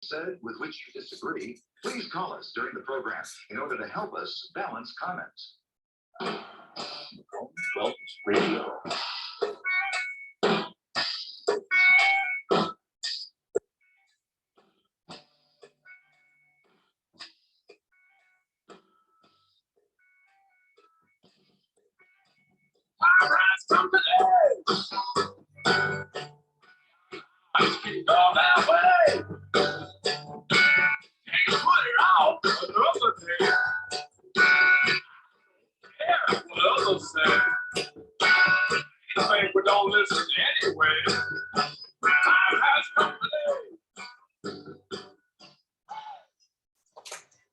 said with which you disagree, please call us during the program in order to help us balance comments. Wellness Radio. Company. I speak all that way. Can't put it out another day. Yeah, what others say. You think we don't listen anyway. Time has company.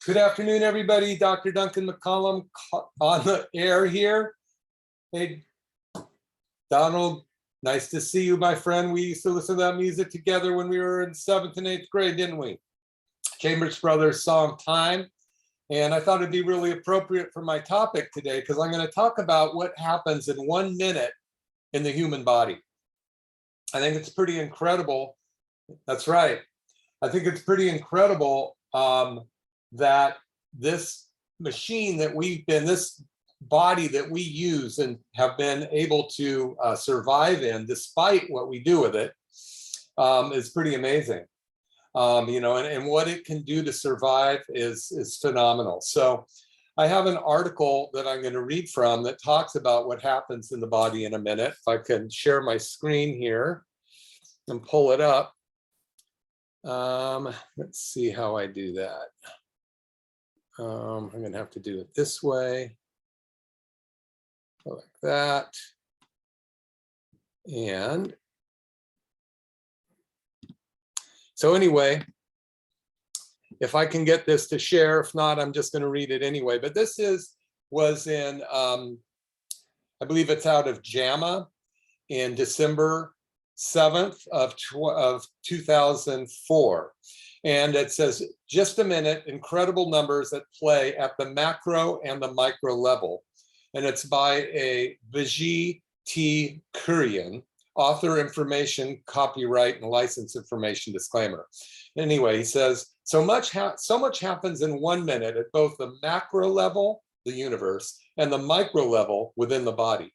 Good afternoon, everybody. Dr. Duncan McCollum on the air here. Hey, Donald, nice to see you, my friend. We used to listen to that music together when we were in 7th and 8th grade, didn't we? Chambers Brothers song Time. And I thought it'd be really appropriate for my topic today because I'm going to talk about what happens in 1 minute in the human body. I think it's pretty incredible. That's right. I think it's pretty incredible that this machine that this body that we use and have been able to survive in, despite what we do with it, is pretty amazing. And what it can do to survive is phenomenal. So I have an article that I'm going to read from that talks about what happens in the body in a minute. If I can share my screen here and pull it up. Let's see how I do that. I'm going to have to do it this way. Like that. And so anyway, if I can get this to share, if not, I'm just going to read it anyway. But this was in, I believe it's out of JAMA in December 7th of 2004. And it says, just a minute, incredible numbers at play at the macro and the micro level. And it's by a Vijay T. Kurian, author, information, copyright, and license information disclaimer. Anyway, he says, so much happens in 1 minute at both the macro level, the universe, and the micro level within the body.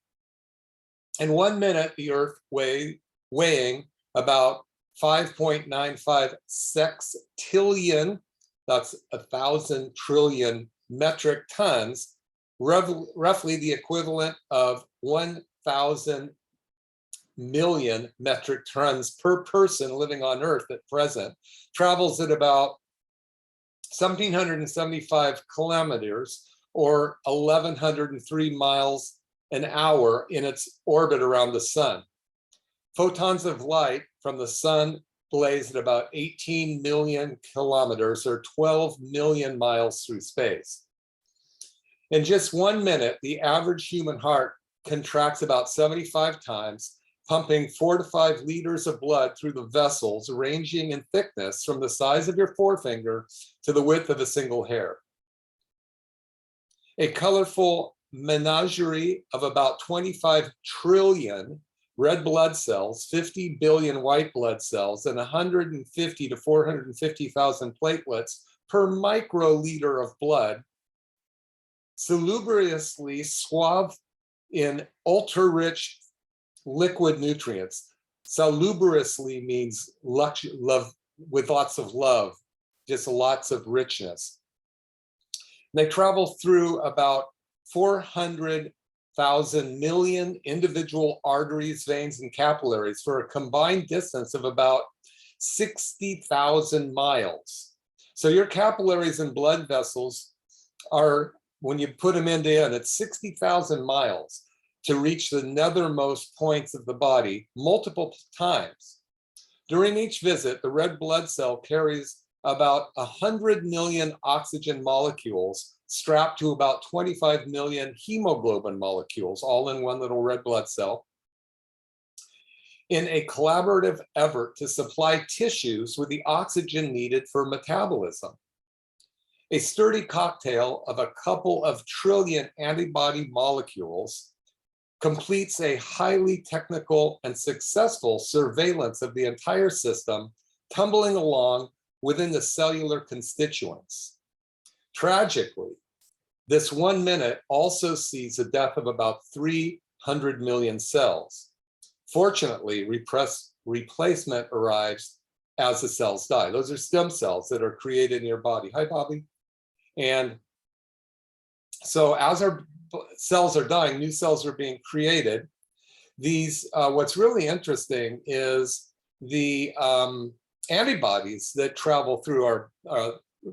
In 1 minute, the Earth weighing about 5.95 sextillion, that's 1,000 trillion metric tons, roughly the equivalent of 1,000 million metric tons per person living on Earth at present, travels at about 1,775 kilometers or 1,103 miles an hour in its orbit around the sun. Photons of light from the sun blaze at about 18 million kilometers or 12 million miles through space. In just 1 minute, the average human heart contracts about 75 times, pumping 4 to 5 liters of blood through the vessels, ranging in thickness from the size of your forefinger to the width of a single hair. A colorful menagerie of about 25 trillion red blood cells, 50 billion white blood cells, and 150 to 450,000 platelets per microliter of blood, salubriously swathed in ultra-rich liquid nutrients. Salubriously means love, with lots of love, just lots of richness. They travel through about 400,000 million individual arteries, veins, and capillaries for a combined distance of about 60,000 miles. So your capillaries and blood vessels are, when you put them end to end, it's 60,000 miles to reach the nethermost points of the body multiple times. During each visit, the red blood cell carries about 100 million oxygen molecules strapped to about 25 million hemoglobin molecules, all in one little red blood cell, in a collaborative effort to supply tissues with the oxygen needed for metabolism. A sturdy cocktail of a couple of trillion antibody molecules completes a highly technical and successful surveillance of the entire system, tumbling along within the cellular constituents. Tragically, this 1 minute also sees the death of about 300 million cells. Fortunately, replacement arrives as the cells die. Those are stem cells that are created in your body. Hi, Bobby. And so as our cells are dying, new cells are being created. These, what's really interesting is the antibodies that travel through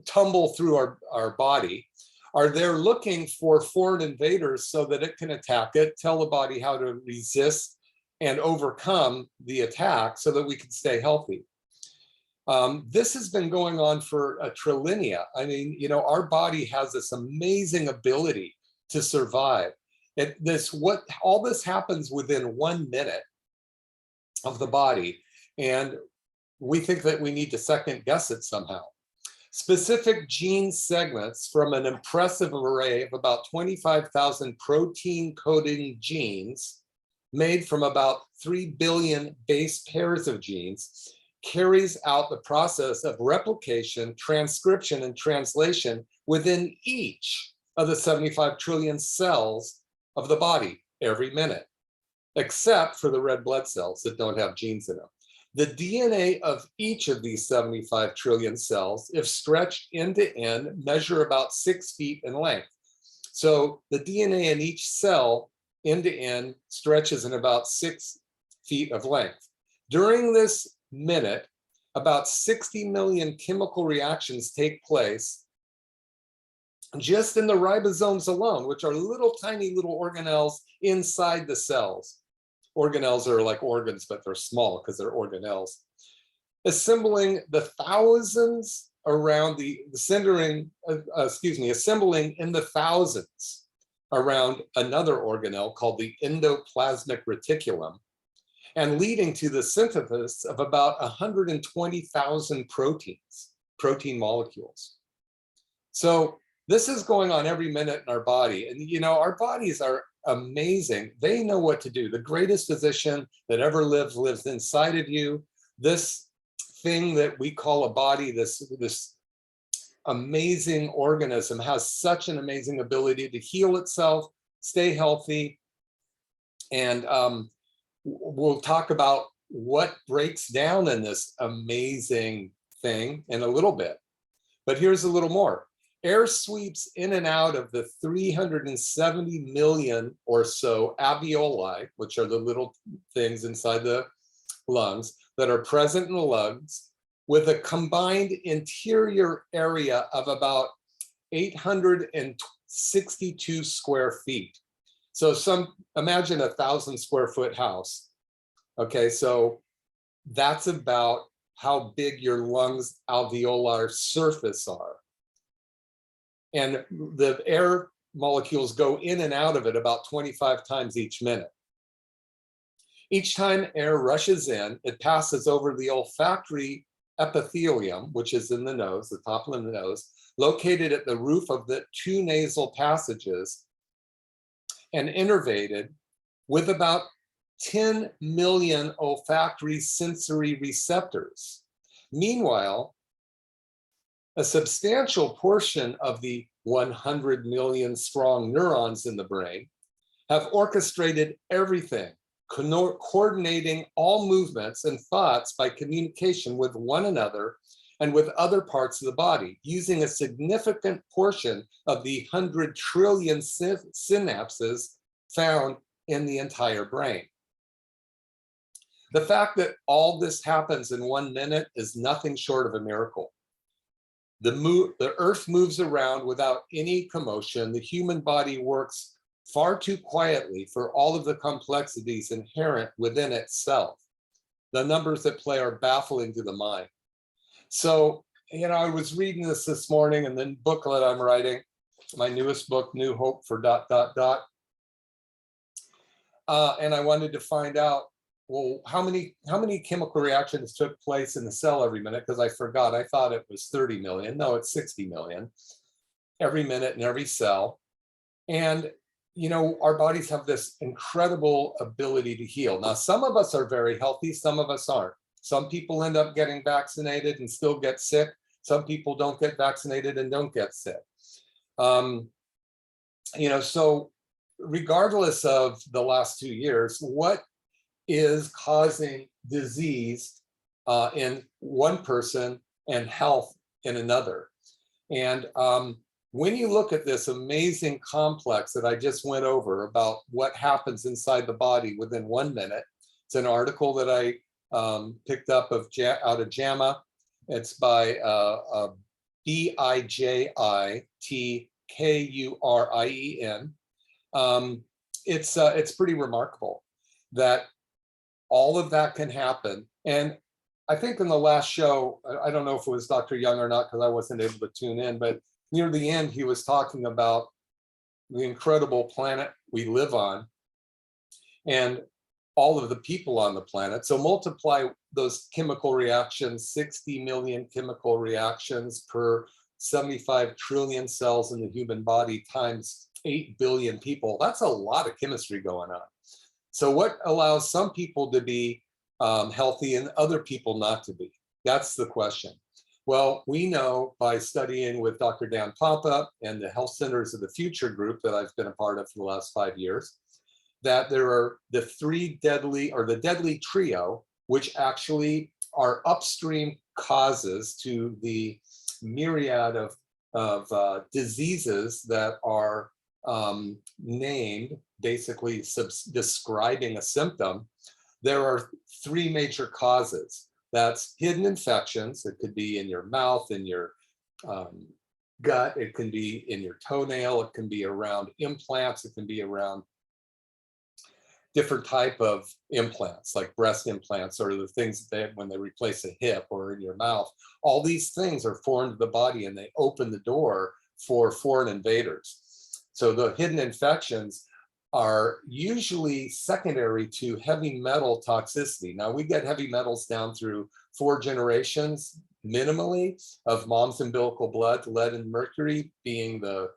tumble through our body are there looking for foreign invaders so that it can attack it, tell the body how to resist and overcome the attack so that we can stay healthy. This has been going on for a trillinia. I mean, you know, our body has this amazing ability to survive. All this happens within 1 minute of the body, and we think that we need to second guess it somehow. Specific gene segments from an impressive array of about 25,000 protein coding genes made from about 3 billion base pairs of genes carries out the process of replication, transcription, and translation within each of the 75 trillion cells of the body every minute, except for the red blood cells that don't have genes in them. The DNA of each of these 75 trillion cells, if stretched end to end, measure about 6 feet in length. So the DNA in each cell end to end stretches in about 6 feet of length. During this minute, about 60 million chemical reactions take place just in the ribosomes alone, which are little tiny little organelles inside the cells. Organelles are like organs, but they're small because they're organelles. Assembling the thousands around assembling in the thousands around another organelle called the endoplasmic reticulum, and leading to the synthesis of about 120,000 protein molecules. So this is going on every minute in our body. And you know, our bodies are amazing. They know what to do. The greatest physician that ever lived lives inside of you. This thing that we call a body, this amazing organism, has such an amazing ability to heal itself, stay healthy. And we'll talk about what breaks down in this amazing thing in a little bit. But here's a little more. Air sweeps in and out of the 370 million or so alveoli, which are the little things inside the lungs that are present in the lungs, with a combined interior area of about 862 square feet. So imagine 1,000 square foot house. Okay, so that's about how big your lungs alveolar surface are. And the air molecules go in and out of it about 25 times each minute. Each time air rushes in, it passes over the olfactory epithelium, which is in the nose, the top of the nose, located at the roof of the 2 nasal passages, and innervated with about 10 million olfactory sensory receptors. Meanwhile, a substantial portion of the 100 million strong neurons in the brain have orchestrated everything, coordinating all movements and thoughts by communication with one another and with other parts of the body, using a significant portion of the 100 trillion synapses found in the entire brain. The fact that all this happens in 1 minute is nothing short of a miracle. The earth moves around without any commotion. The human body works far too quietly for all of the complexities inherent within itself. The numbers at play are baffling to the mind. So, you know, I was reading this morning in the booklet I'm writing, my newest book, New Hope for ... And I wanted to find out, well, how many chemical reactions took place in the cell every minute? Because I forgot, I thought it was 30 million. No, it's 60 million every minute in every cell. And, you know, our bodies have this incredible ability to heal. Now, some of us are very healthy, some of us aren't. Some people end up getting vaccinated and still get sick. Some people don't get vaccinated and don't get sick. So regardless of the last 2 years, what is causing disease in one person and health in another? And when you look at this amazing complex that I just went over about what happens inside the body within 1 minute, it's an article that I picked up out of JAMA. It's by Bijitkurien. It's pretty remarkable that all of that can happen. And I think in the last show, I don't know if it was Dr. Young or not, because I wasn't able to tune in, but near the end, he was talking about the incredible planet we live on and all of the people on the planet. So multiply those chemical reactions, 60 million chemical reactions per 75 trillion cells in the human body times 8 billion people. That's a lot of chemistry going on. So what allows some people to be healthy and other people not to be? That's the question. Well, we know by studying with Dr. Dan Pompa and the Health Centers of the Future group that I've been a part of for the last 5 years, that there are the the deadly trio, which actually are upstream causes to the myriad of diseases that are named, basically describing a symptom. There are 3 major causes. That's hidden infections. It could be in your mouth, in your gut. It can be in your toenail. It can be around implants. It can be around different type of implants, like breast implants, or the things that when they replace a hip, or in your mouth. All these things are foreign to the body, and they open the door for foreign invaders. So the hidden infections are usually secondary to heavy metal toxicity. Now, we get heavy metals down through 4 generations minimally of mom's umbilical blood, lead and mercury being the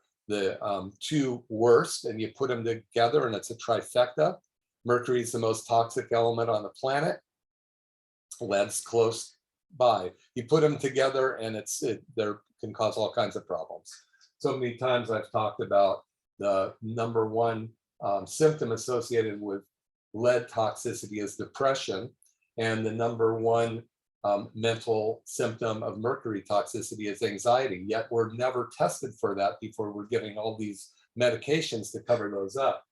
2 worst, and you put them together and it's a trifecta. Mercury is the most toxic element on the planet. Lead's close by. You put them together and they can cause all kinds of problems. So many times I've talked about the number 1 symptom associated with lead toxicity is depression, and the number 1 mental symptom of mercury toxicity is anxiety. Yet we're never tested for that before we're giving all these medications to cover those up.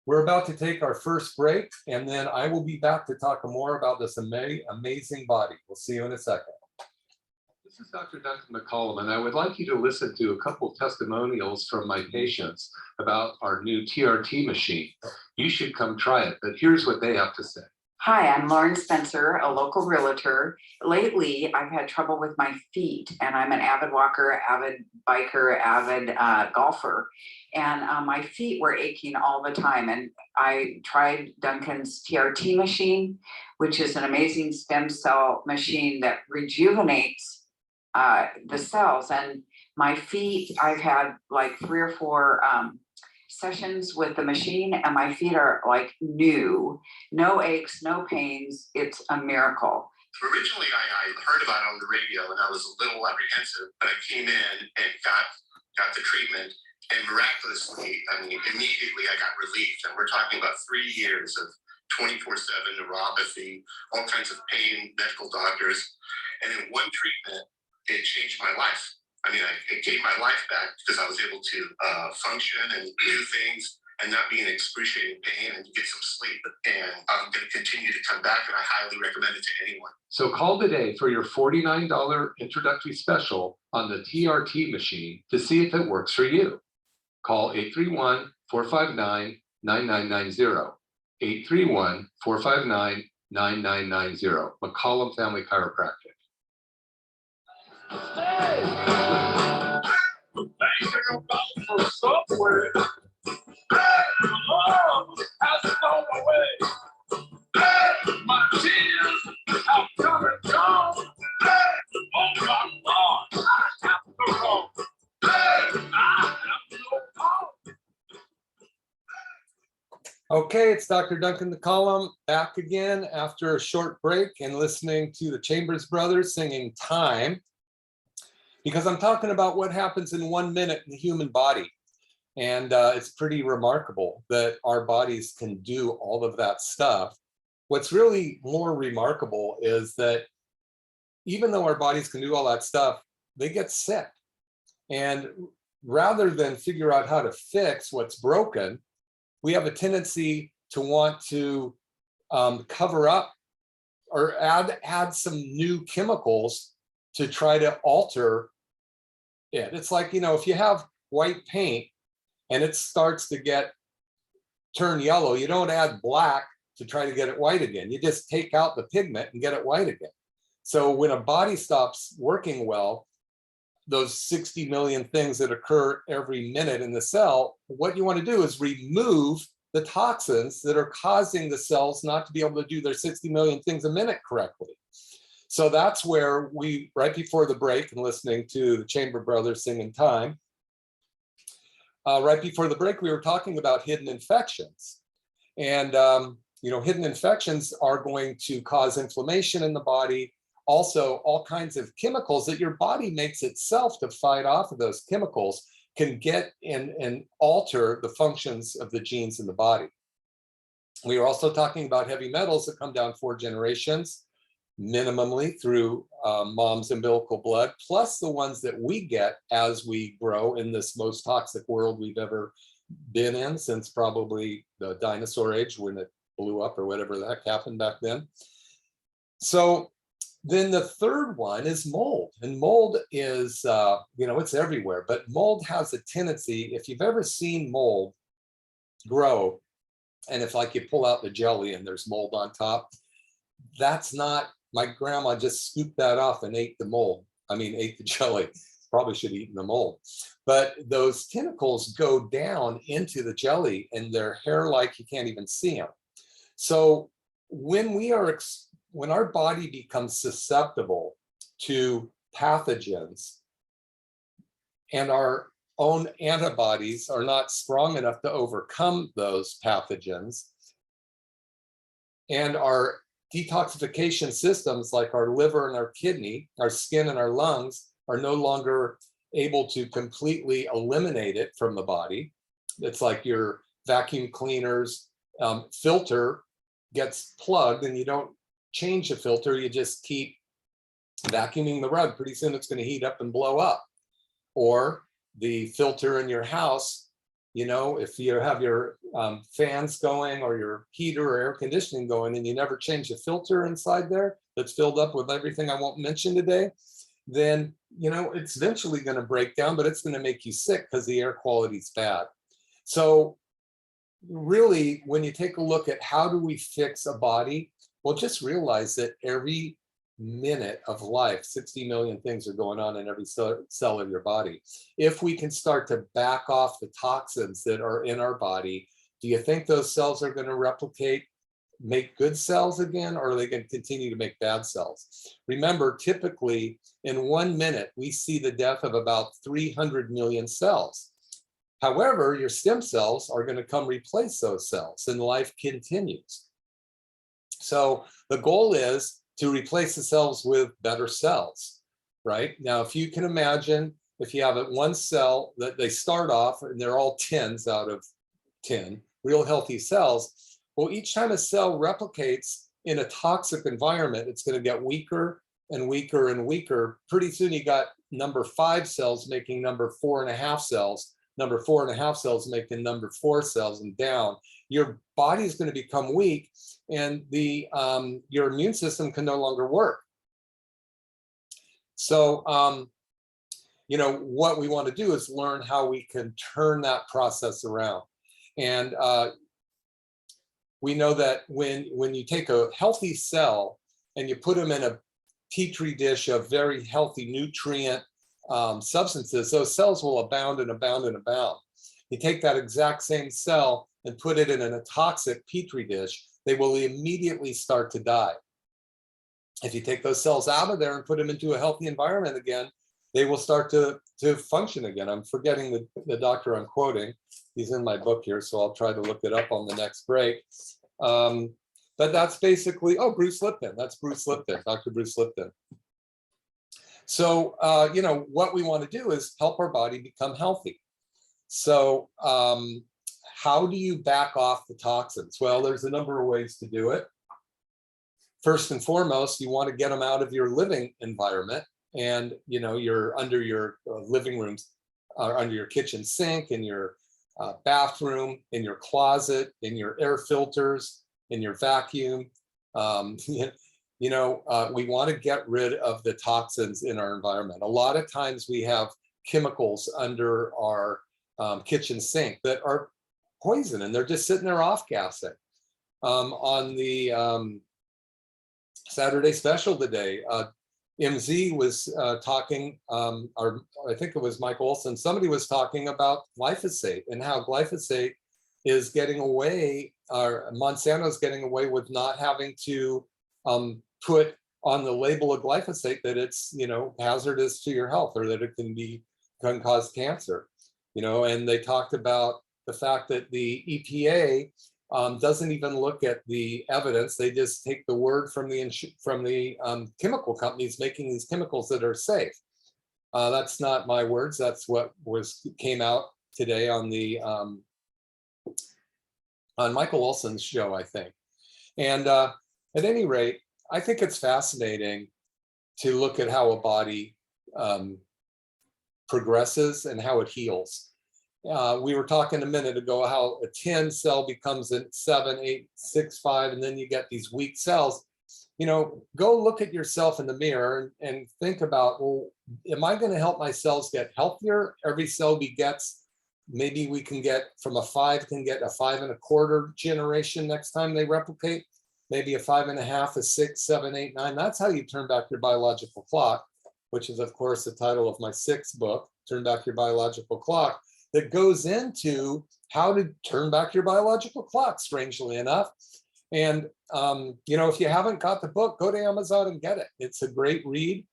We're about to take our first break, and then I will be back to talk more about this amazing body. We'll see you in a second. This is Dr. Duncan McCollum, and I would like you to listen to a couple testimonials from my patients about our new TRT machine. You should come try it, but here's what they have to say. Hi, I'm Lauren Spencer, a local realtor. Lately, I've had trouble with my feet, and I'm an avid walker, avid biker, avid golfer. And my feet were aching all the time. And I tried Duncan's TRT machine, which is an amazing stem cell machine that rejuvenates the cells. And my feet, I've had like 3 or 4 sessions with the machine, and my feet are like new, no aches, no pains. It's a miracle. Originally, I heard about it on the radio, and I was a little apprehensive, but I came in and got the treatment, and miraculously, I mean, immediately I got relief. And we're talking about 3 years of 24/7 neuropathy, all kinds of pain, medical doctors, and in one treatment, it changed my life. I mean, it gave my life back because I was able to function and do things and not be in excruciating pain and get some sleep. And I'm going to continue to come back, and I highly recommend it to anyone. So call today for your $49 introductory special on the TRT machine to see if it works for you. Call 831-459-9990. 831-459-9990. McCollum Family Chiropractic. For software. Oh, has gone away. My tears have come and gone. Oh my Lord, I have the wrong. I have no power. Okay, it's Dr. Duncan McCollum back again after a short break and listening to the Chambers Brothers singing Time, because I'm talking about what happens in 1 minute in the human body. And it's pretty remarkable that our bodies can do all of that stuff. What's really more remarkable is that even though our bodies can do all that stuff, they get sick. And rather than figure out how to fix what's broken, we have a tendency to want to cover up or add some new chemicals to try to alter it. It's like, you know, if you have white paint and it starts to turn yellow, you don't add black to try to get it white again. You just take out the pigment and get it white again. So when a body stops working well, those 60 million things that occur every minute in the cell, what you want to do is remove the toxins that are causing the cells not to be able to do their 60 million things a minute correctly. So that's where we, right before the break and listening to the Chamber Brothers singing Time, right before the break, we were talking about hidden infections. And, you know, hidden infections are going to cause inflammation in the body. Also, all kinds of chemicals that your body makes itself to fight off of those chemicals can get and alter the functions of the genes in the body. We are also talking about heavy metals that come down 4 generations, minimally through mom's umbilical blood, plus the ones that we get as we grow in this most toxic world we've ever been in since probably the dinosaur age when it blew up or whatever the heck happened back then. So then the third one is mold. And mold is, you know, it's everywhere, but mold has a tendency, if you've ever seen mold grow, and if like you pull out the jelly and there's mold on top, that's not, my grandma just scooped that off and ate the mold. I mean, ate the jelly. Probably should have eaten the mold. But those tentacles go down into the jelly and they're hair-like, you can't even see them. So when our body becomes susceptible to pathogens and our own antibodies are not strong enough to overcome those pathogens, and our detoxification systems like our liver and our kidney, our skin and our lungs are no longer able to completely eliminate it from the body. It's like your vacuum cleaner's filter gets plugged and you don't change the filter, you just keep vacuuming the rug. Pretty soon it's going to heat up and blow up. Or the filter in your house, you know, if you have your fans going or your heater or air conditioning going and you never change the filter inside there that's filled up with everything I won't mention today, then, you know, it's eventually going to break down, but it's going to make you sick because the air quality is bad. So really, when you take a look at how do we fix a body, well, just realize that every minute of life, 60 million things are going on in every cell of your body. If we can start to back off the toxins that are in our body, do you think those cells are going to replicate, make good cells again, or are they going to continue to make bad cells? Remember, typically in 1 minute, we see the death of about 300 million cells. However, your stem cells are going to come replace those cells and life continues. So the goal is to replace the cells with better cells, right? Now, if you can imagine, if you have one cell that they start off and they're all 10s out of 10, real healthy cells, well, each time a cell replicates in a toxic environment, it's going to get weaker and weaker and weaker. Pretty soon you got number 5 cells making number 4.5 cells, number 4.5 cells making number 4 cells and down. Your body is going to become weak and your immune system can no longer work. So, you know, what we want to do is learn how we can turn that process around. And we know that when you take a healthy cell and you put them in a petri dish of very healthy nutrient substances, those cells will abound and abound and abound. You take that exact same cell and put it in a toxic petri dish, they will immediately start to die. If you take those cells out of there and put them into a healthy environment again, they will start to function again. I'm forgetting the doctor I'm quoting. He's in my book here, so I'll try to look it up on the next break. But that's basically, oh, Bruce Lipton. That's Bruce Lipton, Dr. Bruce Lipton. So, you know, what we want to do is help our body become healthy. So how do you back off the toxins? Well, there's a number of ways to do it. First and foremost, you want to get them out of your living environment. And, you know, you're under your living rooms, under your kitchen sink, in your bathroom, in your closet, in your air filters, in your vacuum. You know, we want to get rid of the toxins in our environment. A lot of times we have chemicals under our kitchen sink that are poison, and they're just sitting there off-gassing. On the Saturday special today, MZ was talking, or I think it was Mike Olson, somebody was talking about glyphosate and how glyphosate is getting away, or Monsanto's getting away with not having to put on the label of glyphosate that it's, you know, hazardous to your health, or that it can cause cancer, you know. And they talked about the fact that the EPA doesn't even look at the evidence. They just take the word from the chemical companies making these chemicals that are safe. That's not my words. That's what came out today on the on Michael Olson's show, I think. And at any rate, I think it's fascinating to look at how a body progresses and how it heals. We were talking a minute ago how a 10 cell becomes a 7, 8, 6, 5, and then you get these weak cells. You know, go look at yourself in the mirror and think about, well, am I going to help my cells get healthier? Every cell begets, maybe we can get from a 5, can get a 5 1/4 generation next time they replicate. Maybe a 5 1/2, a 6, 7, 8, 9. That's how you turn back your biological clock, which is, of course, the title of my 6th book, Turn Back Your Biological Clock, that goes into how to turn back your biological clock, strangely enough. And, you know, if you haven't got the book, go to Amazon and get it. It's a great read.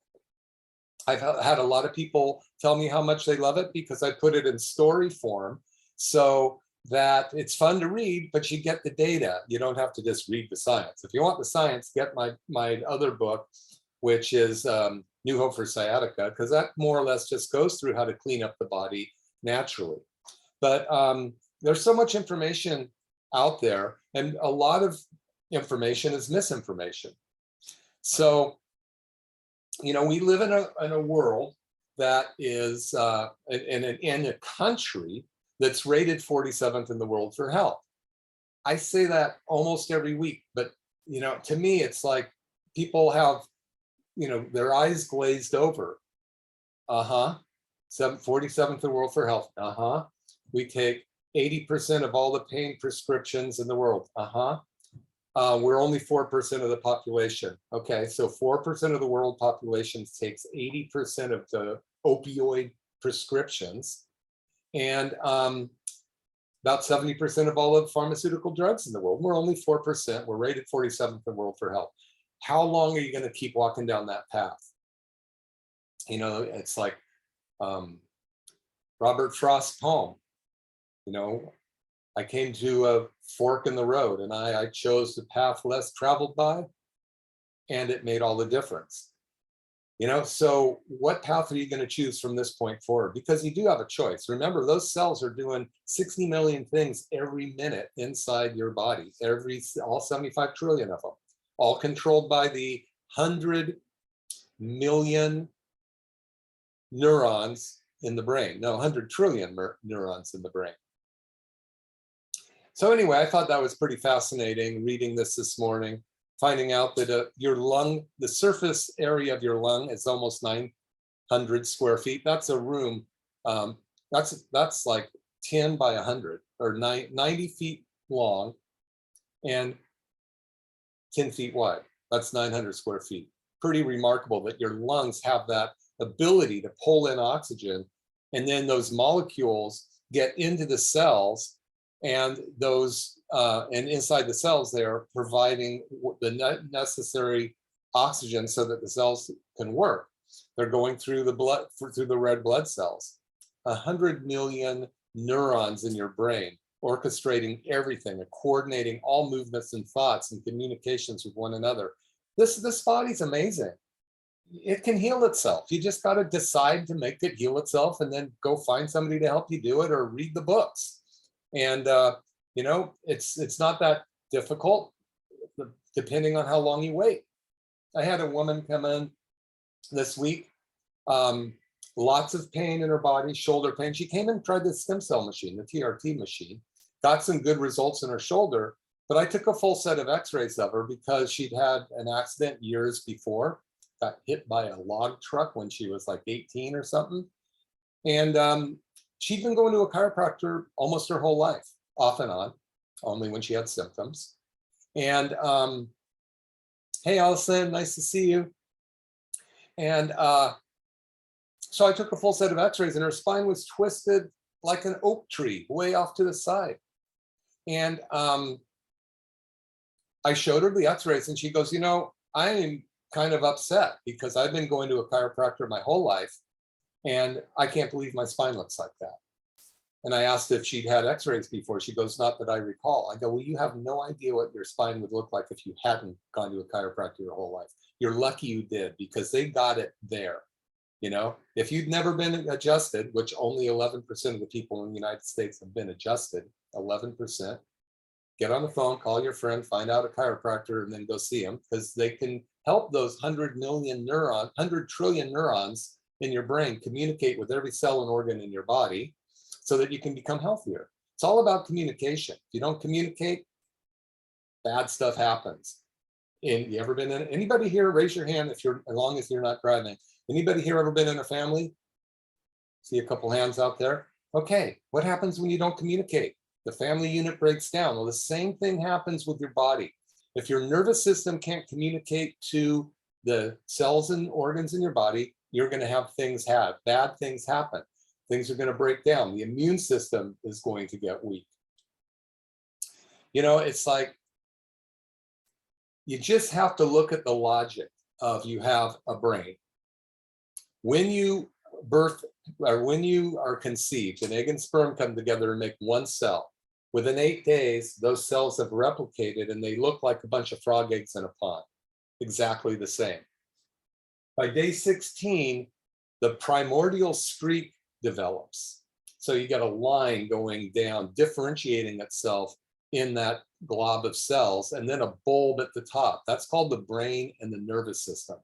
I've had a lot of people tell me how much they love it because I put it in story form. So that it's fun to read, but you get the data. You don't have to just read the science. If you want the science, get my other book, which is New Hope for Sciatica, because that more or less just goes through how to clean up the body naturally. But there's so much information out there, and a lot of information is misinformation. So, you know, we live in a world that is in a country that's rated 47th in the world for health. I say that almost every week, but, you know, to me, it's like people have, you know, their eyes glazed over. 47th in the world for health. We take 80% of all the pain prescriptions in the world. We're only 4% of the population. Okay, so 4% of the world population takes 80% of the opioid prescriptions. And about 70% of all the pharmaceutical drugs in the world. We're only 4%. We're rated 47th in the world for health. How long are you going to keep walking down that path? You know, it's like Robert Frost's poem. You know, I came to a fork in the road, and I chose the path less traveled by, and it made all the difference. You know, so what path are you going to choose from this point forward? Because you do have a choice. Remember, those cells are doing 60 million things every minute inside your body, all 75 trillion of them, all controlled by the 100 million neurons in the brain. No, 100 trillion neurons in the brain. So anyway, I thought that was pretty fascinating reading this morning, finding out that your lung, the surface area of your lung is almost 900 square feet. That's a room, that's like 10 by 100 or 90 feet long and 10 feet wide. That's 900 square feet. Pretty remarkable that your lungs have that ability to pull in oxygen, and then those molecules get into the cells, and those and inside the cells they're providing the necessary oxygen so that the cells can work. They're going through the blood, through the red blood cells. 100 million neurons in your brain, orchestrating everything and coordinating all movements and thoughts and communications with one another. This body's amazing. It can heal itself. You just got to decide to make it heal itself, and then go find somebody to help you do it, or read the books. And you know, it's not that difficult, depending on how long you wait. I had a woman come in this week, lots of pain in her body, shoulder pain. She came and tried the stem cell machine, the TRT machine, got some good results in her shoulder, but I took a full set of x-rays of her because she'd had an accident years before, got hit by a log truck when she was like 18 or something. And she'd been going to a chiropractor almost her whole life, off and on, only when she had symptoms. And hey, Allison, nice to see you. And so I took a full set of x-rays, and her spine was twisted like an oak tree, way off to the side. And I showed her the x-rays, and she goes, you know, I am kind of upset because I've been going to a chiropractor my whole life, and I can't believe my spine looks like that. And I asked if she'd had x-rays before. She goes, not that I recall. I go, well, you have no idea what your spine would look like if you hadn't gone to a chiropractor your whole life. You're lucky you did, because they got it there. You know, if you'd never been adjusted, which only 11% of the people in the United States have been adjusted, 11%, get on the phone, call your friend, find out a chiropractor, and then go see them, because they can help those 100 trillion neurons in your brain communicate with every cell and organ in your body so that you can become healthier. It's all about communication. If you don't communicate, bad stuff happens. And you ever been in, anybody here, raise your hand if you're, as long as you're not driving. Anybody here ever been in a family? See a couple hands out there. Okay, what happens when you don't communicate? The family unit breaks down. Well, the same thing happens with your body. If your nervous system can't communicate to the cells and organs in your body, you're going to have bad things happen. Things are going to break down. The immune system is going to get weak. You know, it's like, you just have to look at the logic of, you have a brain. When you birth, or when you are conceived, an egg and sperm come together and make one cell. Within 8 days, those cells have replicated, and they look like a bunch of frog eggs in a pond, exactly the same. By day 16, the primordial streak develops. So you got a line going down, differentiating itself in that glob of cells, and then a bulb at the top. That's called the brain and the nervous system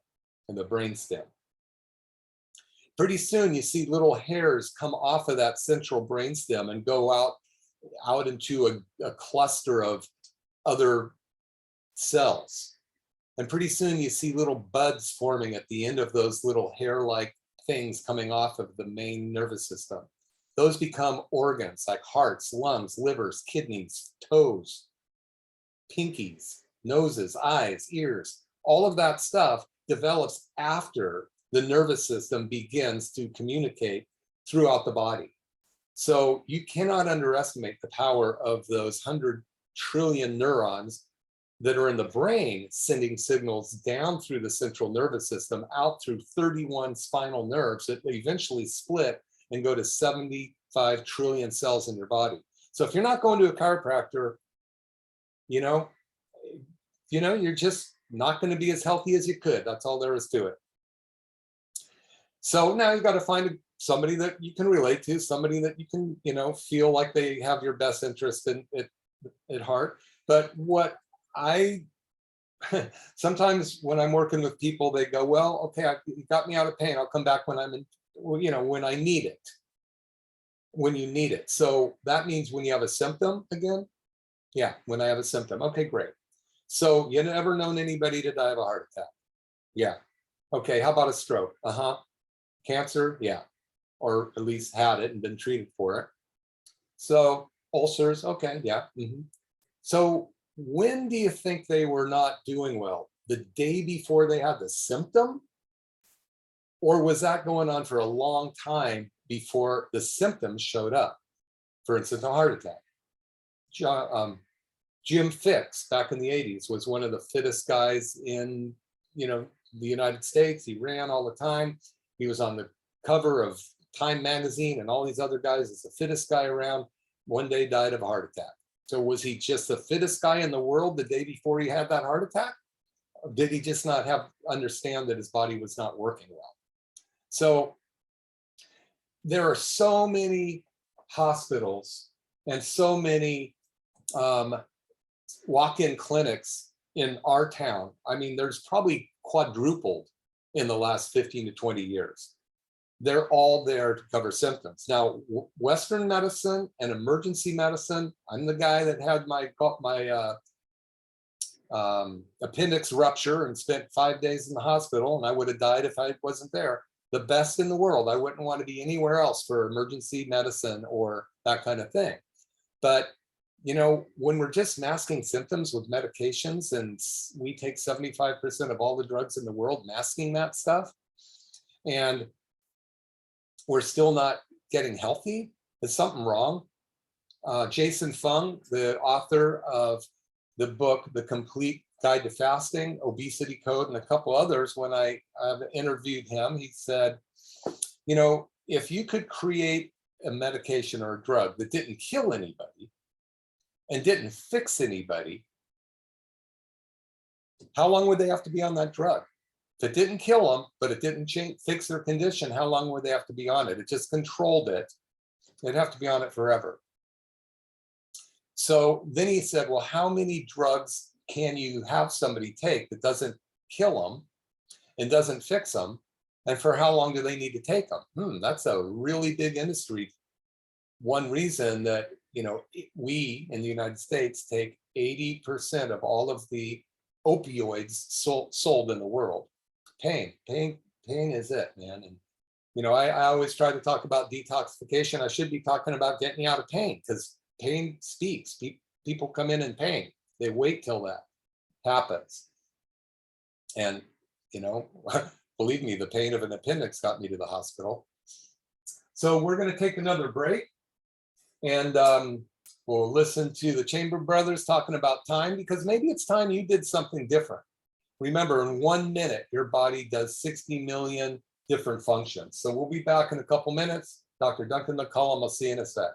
and the brainstem. Pretty soon you see little hairs come off of that central brainstem and go out into a cluster of other cells. And pretty soon you see little buds forming at the end of those little hair-like things coming off of the main nervous system. Those become organs like hearts, lungs, livers, kidneys, toes, pinkies, noses, eyes, ears. All of that stuff develops after the nervous system begins to communicate throughout the body. So you cannot underestimate the power of those 100 trillion neurons that are in the brain, sending signals down through the central nervous system, out through 31 spinal nerves that eventually split and go to 75 trillion cells in your body. So if you're not going to a chiropractor, you're just not going to be as healthy as you could. That's all there is to it. So now you've got to find somebody that you can relate to, somebody that you can, feel like they have your best interest at heart. But what sometimes when I'm working with people, they go, well, okay, you got me out of pain. I'll come back when I'm in, when I need it, when you need it. So that means when you have a symptom again. Yeah, when I have a symptom. Okay, great. So you never known anybody to die of a heart attack? Yeah. Okay, how about a stroke? Cancer? Yeah. Or at least had it and been treated for it. So ulcers? Okay, yeah. So when do you think they were not doing well? The day before they had the symptom? Or was that going on for a long time before the symptoms showed up? For instance, a heart attack. Jim Fixx back in the 80s was one of the fittest guys in the United States. He ran all the time. He was on the cover of Time magazine and all these other guys as the fittest guy around. One day died of a heart attack. So was he just the fittest guy in the world the day before he had that heart attack? Or did he just not understand that his body was not working well? So there are so many hospitals and so many walk-in clinics in our town. I mean, there's probably quadrupled in the last 15 to 20 years. They're all there to cover symptoms. Now, Western medicine and emergency medicine, I'm the guy that had my appendix rupture and spent 5 days in the hospital, and I would have died if I wasn't there. The best in the world. I wouldn't want to be anywhere else for emergency medicine or that kind of thing. But, you know, when we're just masking symptoms with medications, and we take 75% of all the drugs in the world masking that stuff, and we're still not getting healthy, is something wrong. Jason Fung, the author of the book, The Complete Guide to Fasting, Obesity Code, and a couple others, when I interviewed him, he said, you know, if you could create a medication or a drug that didn't kill anybody and didn't fix anybody, how long would they have to be on that drug? If it didn't kill them, but it didn't fix their condition, how long would they have to be on it? It just controlled it. They'd have to be on it forever. So then he said, well, how many drugs can you have somebody take that doesn't kill them and doesn't fix them? And for how long do they need to take them? That's a really big industry. One reason that, you know, we in the United States take 80% of all of the opioids sold in the world. Pain is it, man. And, you know, I always try to talk about detoxification. I should be talking about getting you out of pain, because pain speaks. People come in pain. They wait till that happens. And, you know, believe me, the pain of an appendix got me to the hospital. So we're going to take another break, and we'll listen to the Chamber Brothers talking about time, because maybe it's time you did something different. Remember, in 1 minute, your body does 60 million different functions. So we'll be back in a couple minutes. Dr. Duncan McCollum, I'll see you in a sec.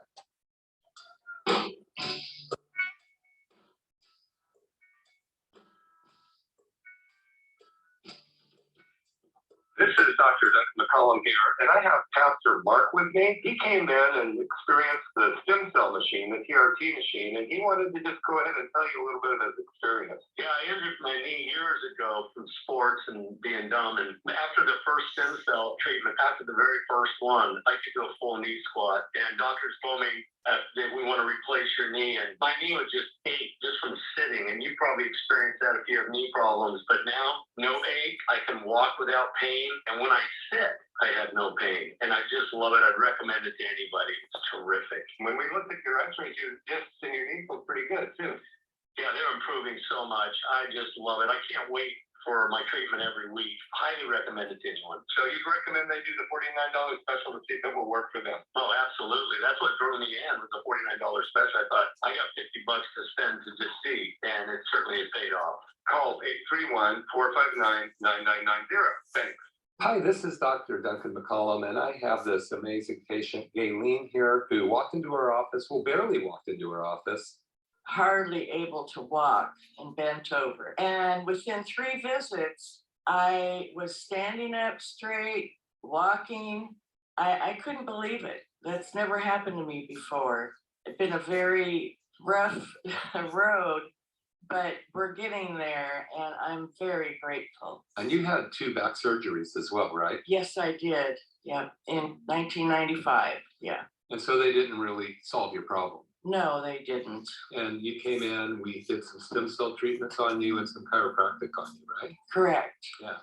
This is Dr. Duncan McCollum here, and I have Pastor Mark with me. He came in and experienced the stem cell machine, the TRT machine, and he wanted to just go ahead and tell you a little bit of his experience. Yeah, I injured my knee years ago from sports and being dumb, and after the first stem cell treatment, after the very first one, I could do a full knee squat, and doctors told me that we want to replace your knee, and my knee would just ache just from sitting, and you probably experienced that if you have knee problems, but now, no ache, I can walk without pain, and when I sit, I had no pain, and I just love it. I'd recommend it to anybody. It's terrific. When we looked at your x-rays, your discs in your knee look pretty good, too. Yeah, they're improving so much. I just love it. I can't wait for my treatment every week. Highly recommend it to anyone. So you'd recommend they do the $49 special to see if it will work for them? Oh, absolutely. That's what drew me in with the $49 special. I thought, I got $50 to spend to just see, and it certainly has paid off. Call 831-459-9990. Thanks. Hi, this is Dr. Duncan McCollum, and I have this amazing patient, Gayleen, here, who walked into our office, well, barely walked into our office. Hardly able to walk and bent over. And within 3 visits, I was standing up straight, walking. I couldn't believe it. That's never happened to me before. It's been a very rough road, but we're getting there, and I'm very grateful. And you had 2 back surgeries as well, right? Yes, I did. Yeah, in 1995. Yeah. And so they didn't really solve your problem. No, they didn't. And you came in, we did some stem cell treatments on you and some chiropractic on you, right? Correct. Yeah.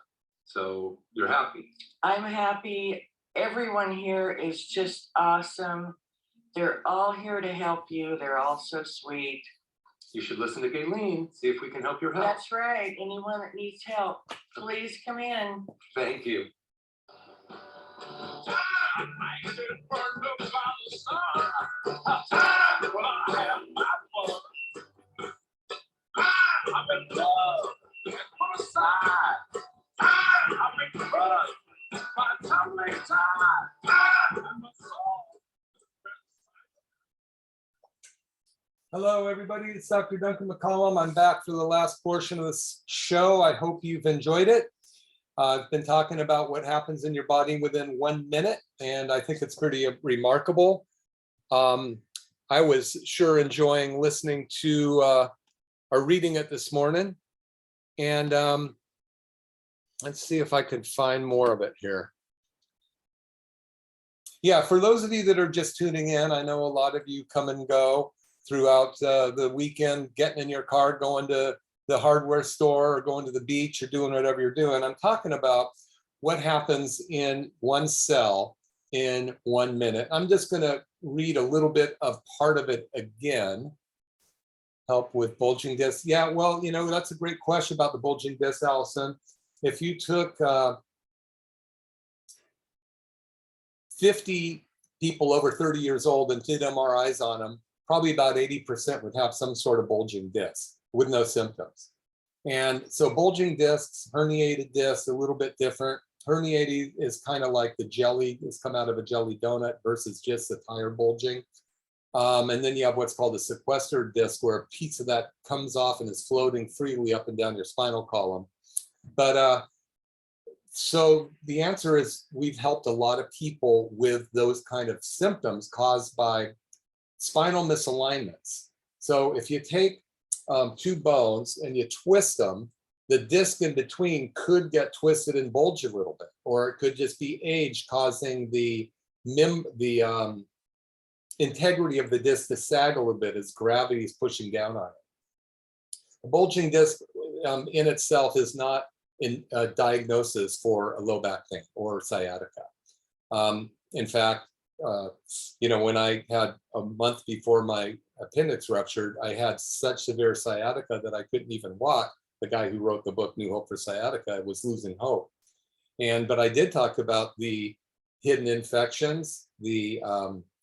So you're happy. I'm happy. Everyone here is just awesome. They're all here to help you. They're all so sweet. You should listen to Gayleen, see if we can help your health. That's right. Anyone that needs help, please come in. Thank you. I'm in love, put aside. I've been crushed by time. Hello, everybody. It's Dr. Duncan McCollum. I'm back for the last portion of this show. I hope you've enjoyed it. I've been talking about what happens in your body within 1 minute, and I think it's pretty remarkable. I was sure enjoying listening to or reading it this morning. And let's see if I can find more of it here. Yeah, for those of you that are just tuning in, I know a lot of you come and go throughout the weekend, getting in your car, going to the hardware store or going to the beach or doing whatever you're doing. I'm talking about what happens in one cell in 1 minute. I'm just going to read a little bit of part of it again. Help with bulging discs. Yeah, well, you know, that's a great question about the bulging disc, Allison. If you took 50 people over 30 years old and did MRIs on them, probably about 80% would have some sort of bulging disc with no symptoms. And so bulging discs, herniated discs, a little bit different. Herniated is kind of like the jelly, it's come out of a jelly donut versus just the tire bulging. And then you have what's called a sequestered disc, where a piece of that comes off and is floating freely up and down your spinal column. But so the answer is we've helped a lot of people with those kind of symptoms caused by spinal misalignments. So if you take two bones and you twist them, the disc in between could get twisted and bulge a little bit, or it could just be age causing the integrity of the disc to sag a little bit as gravity is pushing down on it. A bulging disc in itself is not a diagnosis for a low back pain or sciatica. In fact, you know, when I had a month before my appendix ruptured, I had such severe sciatica that I couldn't even walk. The guy who wrote the book, New Hope for Sciatica, was losing hope. But I did talk about the hidden infections, the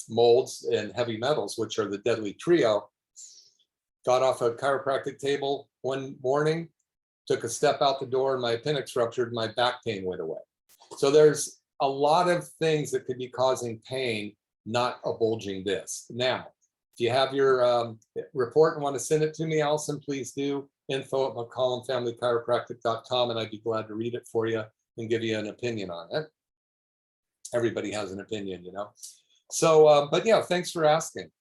molds and heavy metals, which are the deadly trio. Got off a chiropractic table one morning, took a step out the door, and my appendix ruptured, my back pain went away. So there's a lot of things that could be causing pain, not a bulging disc. Now, if you have your report and want to send it to me, Allison, please do. info@McCollumFamilyChiropractic.com, and I'd be glad to read it for you and give you an opinion on it. Everybody has an opinion, you know. So, but yeah, thanks for asking.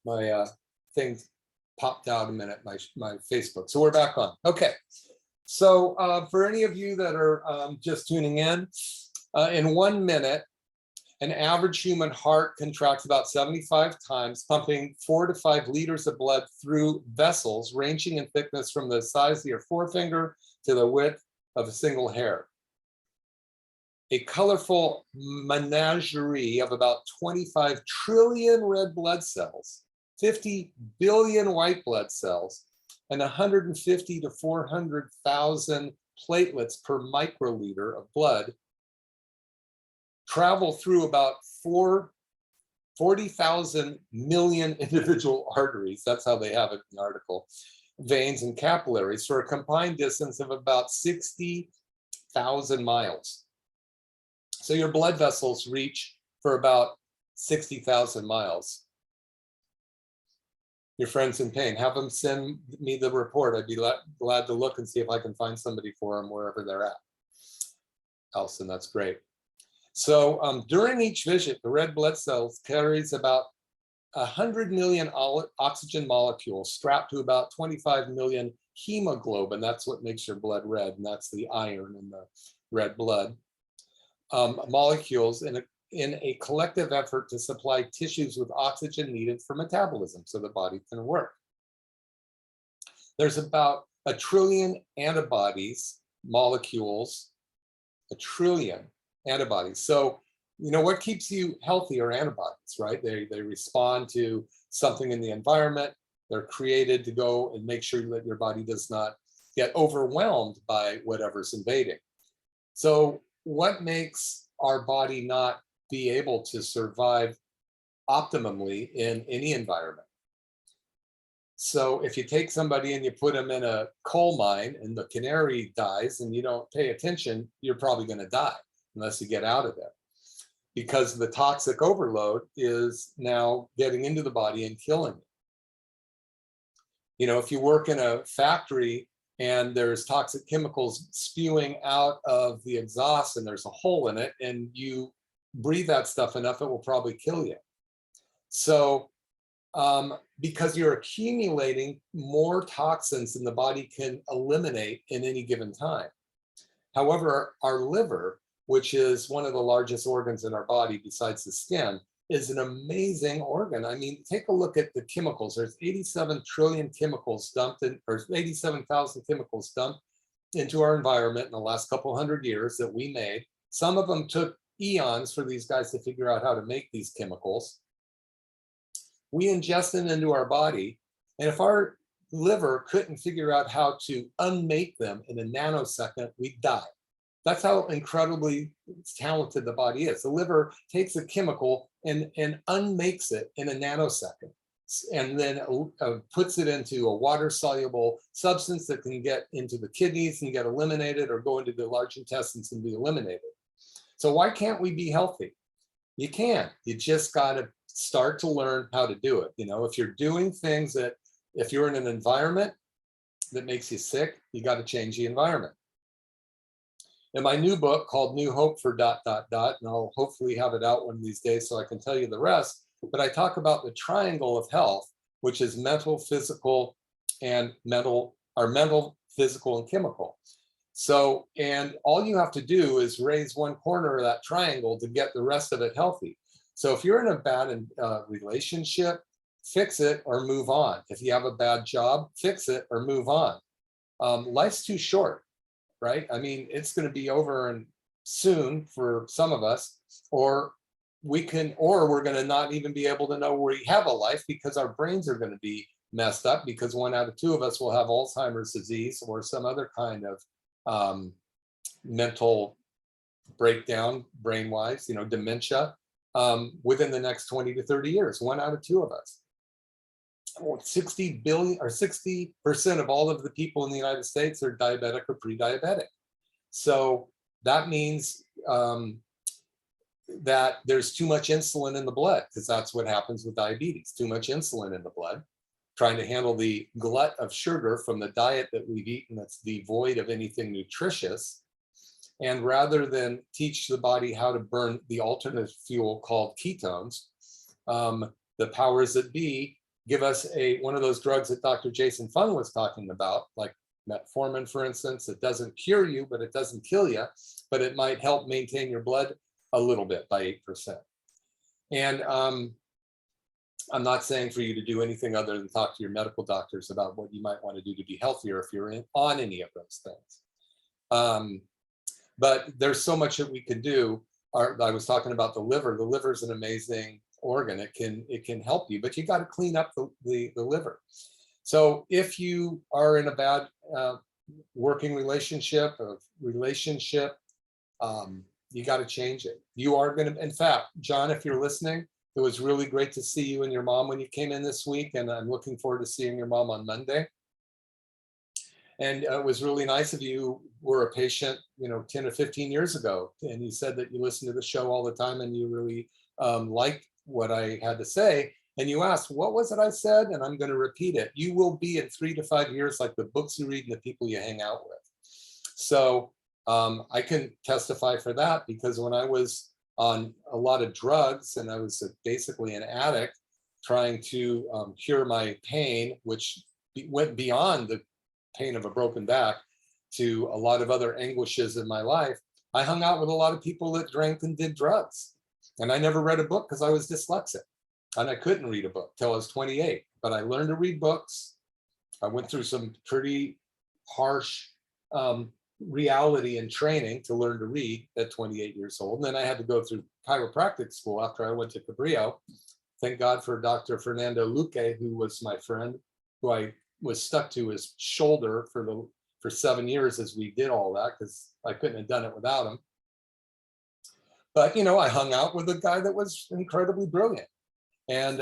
My thing popped out a minute, my Facebook. So we're back on. Okay. So for any of you that are just tuning in 1 minute, an average human heart contracts about 75 times, pumping 4 to 5 liters of blood through vessels ranging in thickness from the size of your forefinger to the width of a single hair. A colorful menagerie of about 25 trillion red blood cells, 50 billion white blood cells, and 150 to 400,000 platelets per microliter of blood travel through about 40,000 million individual arteries. That's how they have it in the article. Veins and capillaries for a combined distance of about 60,000 miles. So your blood vessels reach for about 60,000 miles. Your friends in pain, have them send me the report. I'd be glad to look and see if I can find somebody for them wherever they're at. Allison, that's great. So during each visit, the red blood cells carries about 100 million oxygen molecules strapped to about 25 million hemoglobin. That's what makes your blood red, and that's the iron in the red blood. Molecules in a collective effort to supply tissues with oxygen needed for metabolism so the body can work. There's about 1 trillion antibodies, molecules, 1 trillion antibodies. So, you know, what keeps you healthy are antibodies, right? They respond to something in the environment. They're created to go and make sure that your body does not get overwhelmed by whatever's invading. So what makes our body not be able to survive optimally in any environment? So if you take somebody and you put them in a coal mine and the canary dies and you don't pay attention, you're probably going to die unless you get out of there. because the toxic overload is now getting into the body and killing it. You know, if you work in a factory and there's toxic chemicals spewing out of the exhaust and there's a hole in it and you breathe that stuff enough, it will probably kill you. So because you're accumulating more toxins than the body can eliminate in any given time. However, our liver, which is one of the largest organs in our body besides the skin, is an amazing organ. I mean, take a look at the chemicals. There's 87 trillion chemicals dumped in, or 87,000 chemicals dumped into our environment in the last couple hundred years that we made. Some of them took eons for these guys to figure out how to make these chemicals. We ingest them into our body, and if our liver couldn't figure out how to unmake them in a nanosecond, we'd die. That's how incredibly talented the body is. The liver takes a chemical and unmakes it in a nanosecond, and then puts it into a water-soluble substance that can get into the kidneys and get eliminated, or go into the large intestines and be eliminated. So why can't we be healthy? You can. You just got to start to learn how to do it. You know, if you're doing things that, if you're in an environment that makes you sick, you got to change the environment. In my new book called New Hope for ... and I'll hopefully have it out one of these days so I can tell you the rest, but I talk about the triangle of health, which is mental, physical, and mental, physical, and chemical. So, and all you have to do is raise one corner of that triangle to get the rest of it healthy. So if you're in a bad relationship, fix it or move on. If you have a bad job, fix it or move on. Life's too short, right? I mean, it's going to be over and soon for some of us, or we're going to not even be able to know we have a life because our brains are going to be messed up, because 1 out of 2 of us will have Alzheimer's disease or some other kind of mental breakdown, brain-wise, you know, dementia, within the next 20 to 30 years, 1 out of 2 of us. 60 billion or 60% of all of the people in the United States are diabetic or pre-diabetic. So that means that there's too much insulin in the blood, because that's what happens with diabetes. Too much insulin in the blood, trying to handle the glut of sugar from the diet that we've eaten that's devoid of anything nutritious. And rather than teach the body how to burn the alternate fuel called ketones, the powers that be give us one of those drugs that Dr. Jason Fung was talking about, like metformin, for instance. It doesn't cure you, but it doesn't kill you, but it might help maintain your blood a little bit by 8%. And I'm not saying for you to do anything other than talk to your medical doctors about what you might want to do to be healthier if you're on any of those things. But there's so much that we can do. I was talking about the liver. The liver is an amazing organ. It can help you, but you got to clean up the liver. So if you are in a bad working relationship, you got to change it. You are going to, in fact, John, if you're listening, it was really great to see you and your mom when you came in this week, and I'm looking forward to seeing your mom on Monday. And it was really nice of you. Were a patient, 10 or 15 years ago, and you said that you listened to the show all the time and you really liked what I had to say. And you asked, what was it I said? And I'm going to repeat it. You will be in 3 to 5 years like the books you read and the people you hang out with. So I can testify for that, because when I was on a lot of drugs and I was basically an addict trying to cure my pain, which went beyond the pain of a broken back to a lot of other anguishes in my life, I hung out with a lot of people that drank and did drugs. And I never read a book because I was dyslexic. And I couldn't read a book till I was 28. But I learned to read books. I went through some pretty harsh reality and training to learn to read at 28 years old. And then I had to go through chiropractic school after I went to Cabrillo. Thank God for Dr. Fernando Luque, who was my friend, who I was stuck to his shoulder for 7 years as we did all that, because I couldn't have done it without him. But, I hung out with a guy that was incredibly brilliant. And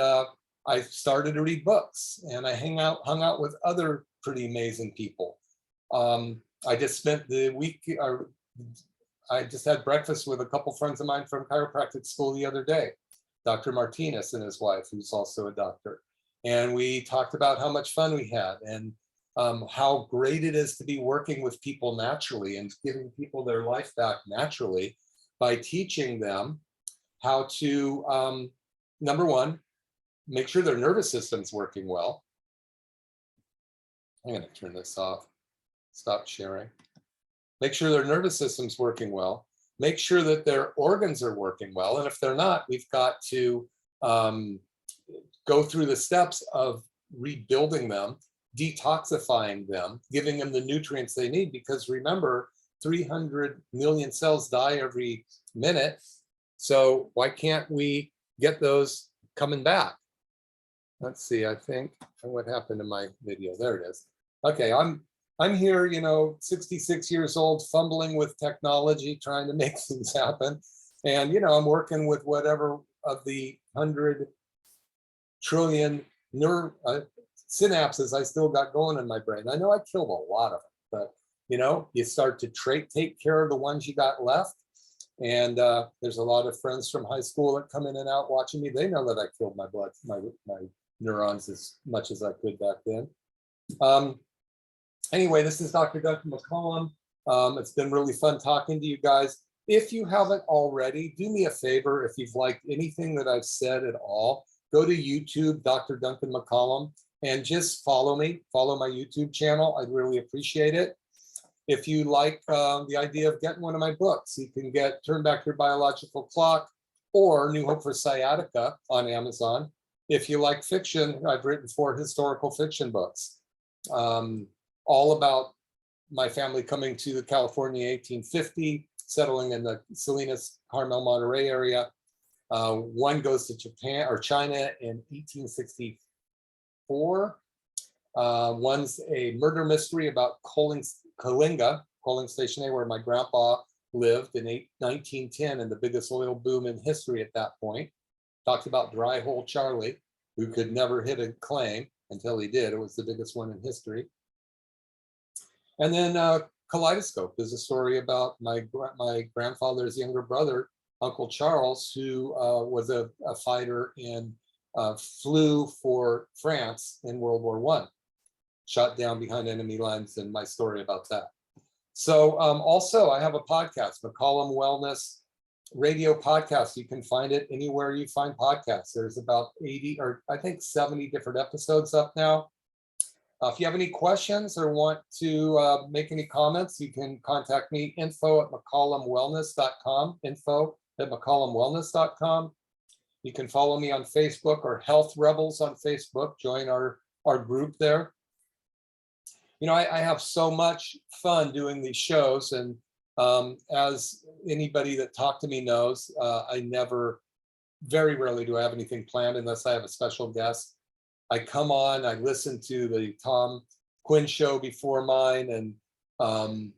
I started to read books, and I hung out with other pretty amazing people. I just spent the week, I just had breakfast with a couple friends of mine from chiropractic school the other day, Dr. Martinez and his wife, who's also a doctor. And we talked about how much fun we had and how great it is to be working with people naturally and giving people their life back naturally by teaching them how to, number one, make sure their nervous system's working well. I'm gonna turn this off, stop sharing. Make sure their nervous system's working well. Make sure that their organs are working well. And if they're not, we've got to go through the steps of rebuilding them, detoxifying them, giving them the nutrients they need. Because remember, 300 million cells die every minute. So why can't we get those coming back? Let's see, I think, what happened to my video? There it is. Okay, I'm here, 66 years old, fumbling with technology, trying to make things happen. And, I'm working with whatever of the 100 trillion nerve synapses I still got going in my brain. I know I killed a lot of them, but, you start to take care of the ones you got left. And there's a lot of friends from high school that come in and out watching me. They know that I killed my blood, my neurons as much as I could back then. Anyway, this is Dr. Duncan McCollum. It's been really fun talking to you guys. If you haven't already, do me a favor. If you've liked anything that I've said at all, go to YouTube, Dr. Duncan McCollum, and just follow me, follow my YouTube channel. I'd really appreciate it. If you like the idea of getting one of my books, you can get Turn Back Your Biological Clock or New Hope for Sciatica on Amazon. If you like fiction, I've written 4 historical fiction books. All about my family coming to California in 1850, settling in the Salinas, Carmel, Monterey area. One goes to Japan or China in 1864. One's a murder mystery about Coalinga, Coaling Station A, where my grandpa lived in 1910 and the biggest oil boom in history at that point. Talked about Dry Hole Charlie, who could never hit a claim until he did. It was the biggest one in history. And then Kaleidoscope is a story about my grandfather's younger brother, Uncle Charles, who was a fighter and flew for France in World War I, shot down behind enemy lines, and my story about that. So also I have a podcast, McCollum Wellness Radio Podcast. You can find it anywhere you find podcasts. There's about 80 or I think 70 different episodes up now. If you have any questions or want to make any comments, you can contact me, info@mccollumwellness.com, info@mccollumwellness.com. You can follow me on Facebook or Health Rebels on Facebook. Join our group there. I have so much fun doing these shows, and as anybody that talked to me knows, very rarely do I have anything planned unless I have a special guest. I come on, I listen to the Tom Quinn show before mine, and I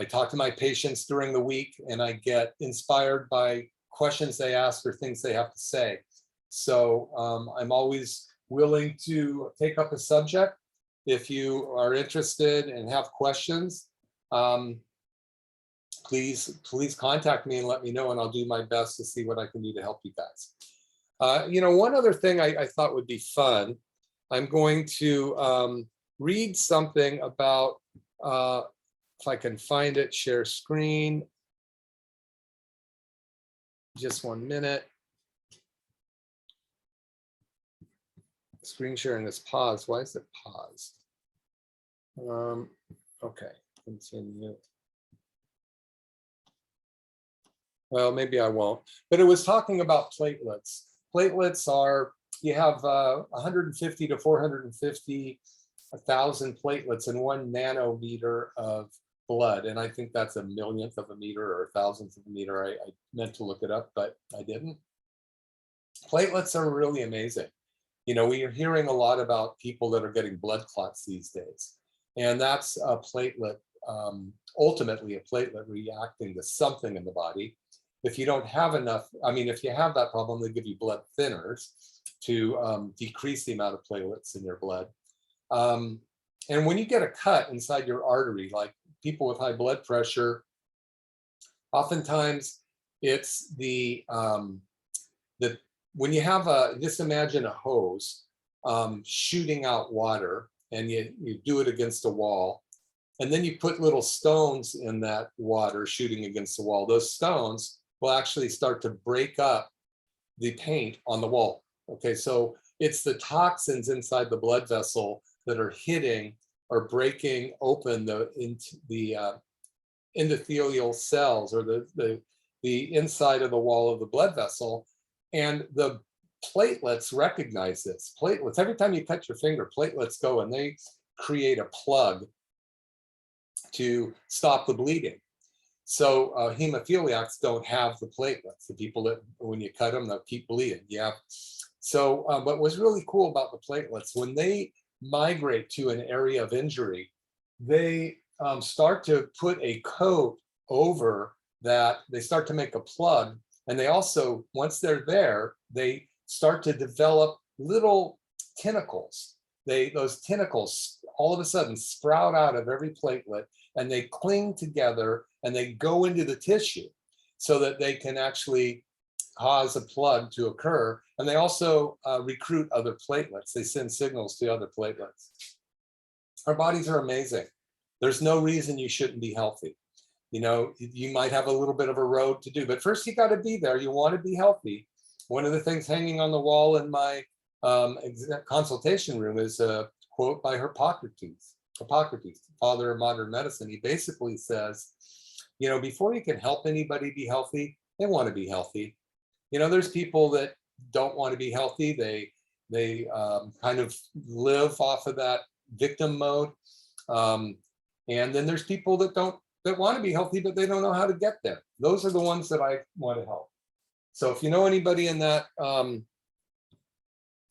talk to my patients during the week, and I get inspired by questions they ask or things they have to say. So I'm always willing to take up a subject. If you are interested and have questions, please contact me and let me know, and I'll do my best to see what I can do to help you guys. One other thing I thought would be fun, I'm going to read something about, if I can find it, share screen. Just 1 minute. Screen sharing is paused. Why is it paused? Okay, continue. Well, maybe I won't, but it was talking about platelets. Platelets are, you have 150 to 450,000 platelets in 1 nanometer of blood. And I think that's a millionth of a meter or a thousandth of a meter. I meant to look it up, but I didn't. Platelets are really amazing. We are hearing a lot about people that are getting blood clots these days. And that's a platelet, ultimately a platelet reacting to something in the body. If you don't have enough, if you have that problem, they give you blood thinners to decrease the amount of platelets in your blood. And when you get a cut inside your artery, like people with high blood pressure, Oftentimes it's when you have just imagine a hose shooting out water, and you do it against a wall, and then you put little stones in that water shooting against the wall. Those stones will actually start to break up the paint on the wall. Okay, so it's the toxins inside the blood vessel that are hitting or breaking open the endothelial cells, or the inside of the wall of the blood vessel. And the platelets recognize this. Platelets, every time you cut your finger, platelets go and they create a plug to stop the bleeding. So hemophiliacs don't have the platelets. The people that, when you cut them, they'll keep bleeding. Yeah. So, but what's really cool about the platelets, when they migrate to an area of injury, they start to put a coat over that. They start to make a plug. And they also, once they're there, they start to develop little tentacles. Those tentacles all of a sudden sprout out of every platelet, and they cling together and they go into the tissue so that they can actually cause a plug to occur. And they also recruit other platelets. They send signals to other platelets. Our bodies are amazing. There's no reason you shouldn't be healthy. You know, you might have a little bit of a road to do, but first you got to be there. You want to be healthy. One of the things hanging on the wall in my consultation room is a quote by Hippocrates, father of modern medicine. He basically says, you know, before you can help anybody be healthy, they want to be healthy. You know, there's people that don't want to be healthy. They kind of live off of that victim mode. And then there's people that want to be healthy, but they don't know how to get there. Those are the ones that I want to help. So if you know anybody in that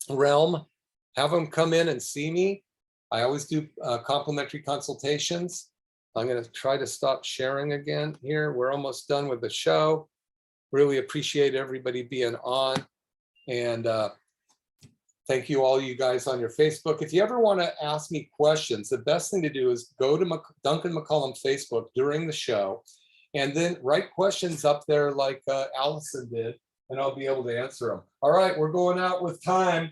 realm, have them come in and see me. I always do complimentary consultations. I'm going to try to stop sharing again here. We're almost done with the show. Really appreciate everybody being on. And thank you all you guys on your Facebook. If you ever want to ask me questions, the best thing to do is go to Duncan McCollum Facebook during the show, and then write questions up there like Allison did, and I'll be able to answer them. All right, we're going out with time.